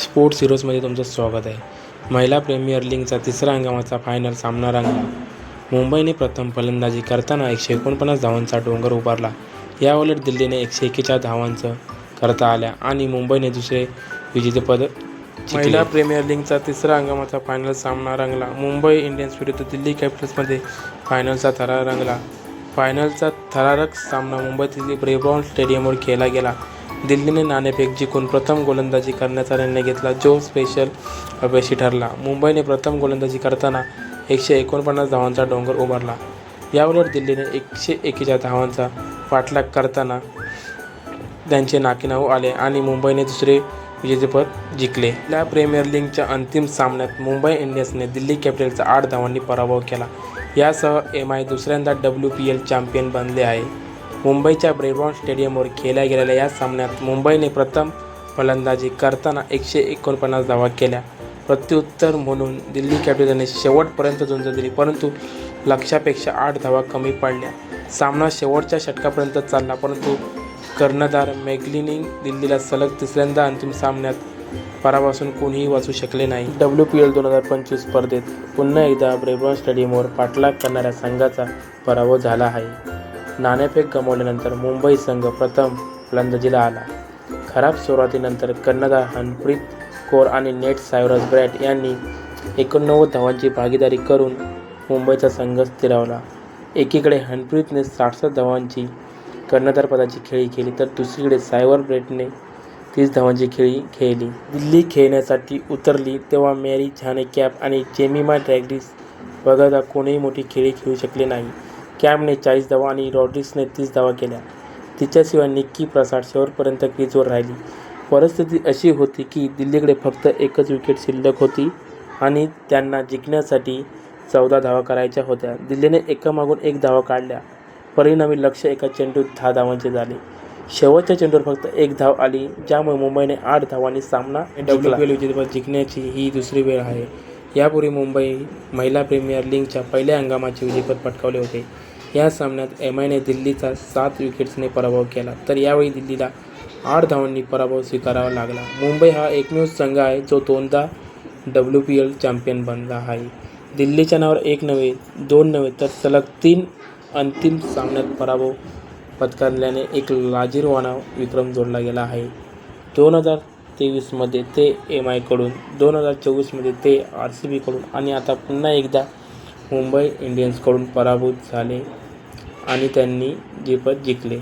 Sports हिरोजमध्ये तुमचं स्वागत आहे. महिला प्रीमियर लीगचा तिसरा हंगामाचा फायनल सामना रंगला. मुंबईने प्रथम फलंदाजी करताना 149 धावांचा डोंगर उभारला. याउलट दिल्लीने 141 धावांचं करता आल्या आणि मुंबईने दुसरे विजेतेपद जिंकले. महिला प्रीमियर लीगचा तिसरा हंगामाचा फायनल सामना रंगला. मुंबई इंडियन्स विरुद्ध दिल्ली कॅपिटल्समध्ये फायनलचा थरार रंगला. फायनलचा थरारक सामना मुंबईतील ब्रेबॉर्न स्टेडियमवर खेळला गेला. दिल्लीने नाणेफेक जिंकून प्रथम गोलंदाजी करण्याचा निर्णय घेतला, जो स्पेशल अपयशी ठरला. मुंबईने प्रथम गोलंदाजी करताना 149 धावांचा डोंगर उभारला. याउलट दिल्लीने 141 धावांचा पाठलाग करताना त्यांचे नाकेनऊ आले आणि मुंबईने दुसरे विजेतेपद जिंकले. या प्रीमियर लीगच्या अंतिम सामन्यात मुंबई इंडियन्सने दिल्ली कॅपिटल्सचा 8 धावांनी पराभव केला. यासह एमआय दुसऱ्यांदा WPL चॅम्पियन बनले आहे. मुंबईच्या ब्रेबॉर्न स्टेडियमवर खेळल्या गेलेल्या या सामन्यात मुंबईने प्रथम फलंदाजी करताना 149 धावा केल्या. प्रत्युत्तर म्हणून दिल्ली कॅपिटल्सने शेवटपर्यंत झुंज दिली, परंतु लक्ष्यापेक्षा 8 धावा कमी पडल्या. सामना शेवटच्या षटकापर्यंत चालला, परंतु कर्णधार मॅकग्लिनी दिल्लीला सलग तिसऱ्यांदा अंतिम सामन्यात पराभवापासून कोणीही वाचू शकले नाही. WPL 2025 स्पर्धेत पुन्हा एकदा ब्रेबॉर्न स्टेडियमवर पाठलाग करणाऱ्या संघाचा पराभव झाला आहे. नाणेफेक गमावल्यानंतर मुंबई संघ प्रथम फलंदाजीला आला. खराब सुरुवातीनंतर कर्णधार हरप्रीत कौर आणि नेट सायरस ब्रॅट यांनी 89 धावांची भागीदारी करून मुंबईचा संघ स्थिरावला. एकीकडे हरप्रीतने 67 धावांची कर्णधारपदाची खेळी केली, तर दुसरीकडे सायरस ब्रॅटने 30 धावांची खेळी खेळली. दिल्ली खेळण्यासाठी उतरली तेव्हा मॅरी झाने कॅप आणि जेमिमा रॉड्रिग्ज वगळता कोणीही मोठी खेळी खेळू शकले नाही. कॅपने 40 धावा आणि रॉड्रिग्जने 30 धावा केल्या. तिच्याशिवाय निक्की प्रसाद शेवटपर्यंत क्रीजवर राहिली. परिस्थिती अशी होती की दिल्लीकडे फक्त एकच विकेट शिल्लक होती आणि त्यांना जिंकण्यासाठी 14 धावा करायच्या होत्या. दिल्लीने एकामागून एक धावा काढल्या. परिणामी लक्ष्य एका चेंडूत 10 धावांचे झाले. शेवटच्या चेंडूवर फक्त एक धाव आली, ज्यामुळे मुंबईने 8 धावांनी सामना जिंकला. WPL विजेतेपद जिंकण्याची ही दुसरी वेळ आहे. यापूर्वी मुंबई महिला प्रीमियर लीगच्या पहिल्या हंगामाचे विजेतेपद पटकावले होते. या सामन्यात एमआयने दिल्लीचा 7 विकेट्सने पराभव केला, तर यावेळी दिल्लीला 8 धावांनी पराभव स्वीकारावा लागला. मुंबई हा एकमेव संघ आहे जो 2दा WPL चॅम्पियन बनला आहे. दिल्लीच्या नावावर 1 नव्हे 2 नव्हे तर सलग 3 अंतिम सामन्यात पराभव पत्करल्याने एक लाजिरवाणा विक्रम जोडला गेला आहे. 2023मध्ये ते एमआयकडून, 2024मध्ये ते RCBकडून आणि आता पुन्हा एकदा मुंबई इंडियन्सकडून पराभूत झाले आणि त्यांनी जे पद जिंकले.